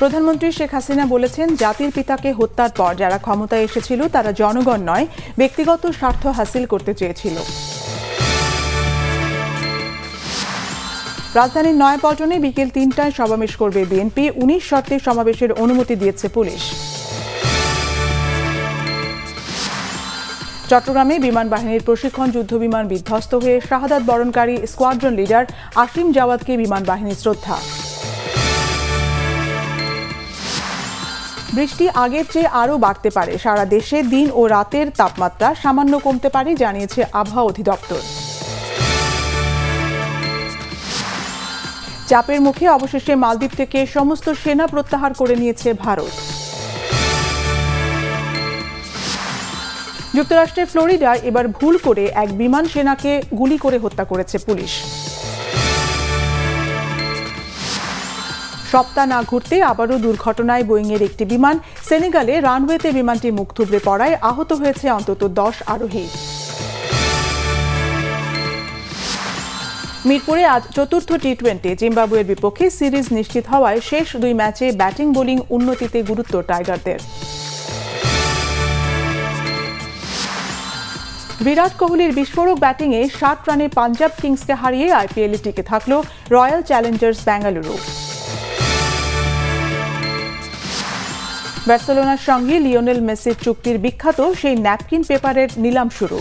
প্রধানমন্ত্রী শেখ হাসিনা বলেছেন, জাতির পিতাকে হত্যার পর যারা ক্ষমতায় এসেছিল তারা জনগণ নয়, ব্যক্তিগত স্বার্থ হাসিল করতে চেয়েছিল। রাজধানীর নয়াপল্টনে বিকেল ৩টায় সমাবেশ করবে বিএনপি। ১৯ শর্তে সমাবেশের অনুমতি দিয়েছে পুলিশ। চট্টগ্রামে বিমান বাহিনীর প্রশিক্ষণ যুদ্ধবিমান বিধ্বস্ত হয়ে শাহাদাত বরণকারী স্কোয়াড্রন লিডার আসিম জাওয়াদকে বিমান বাহিনী শ্রদ্ধা। বৃষ্টি আগের চেয়ে আরও বাড়তে পারে। সারা দেশে দিন ও রাতের তাপমাত্রা সামান্য কমতে পারে, জানিয়েছে আবহাওয়া অধিদপ্তর। চাপের মুখে অবশেষে মালদ্বীপ থেকে সমস্ত সেনা প্রত্যাহার করে নিয়েছে ভারত। যুক্তরাষ্ট্রের ফ্লোরিডায় এবার ভুল করে এক বিমান সেনাকে গুলি করে হত্যা করেছে পুলিশ। সপ্তাহ না ঘুরতে আবারও দুর্ঘটনায় বোয়িংয়ের একটি বিমান। সেনেগালে রানওয়েতে বিমানটি মুখ থুবড়ে পড়ায় আহত হয়েছে অন্তত 10 আরোহী। মিরপুরে আজ চতুর্থ টি-20 জিম্বাবুয়ের বিপক্ষে সিরিজ নিশ্চিত হওয়ায় শেষ 2 ম্যাচে ব্যাটিং বোলিং উন্নতিতে গুরুত্ব টাইগারদের। বিরাট কোহলির বিস্ফোরক ব্যাটিংয়ে 60 রানে পাঞ্জাব কিংসকে হারিয়ে আইপিএলে টিকে থাকল রয়্যাল চ্যালেঞ্জার্স বেঙ্গালুরু। বার্সেলোনার সঙ্গে লিওনেল মেসির চুক্তির বিখ্যাত সেই ন্যাপকিন পেপারের নিলাম শুরু।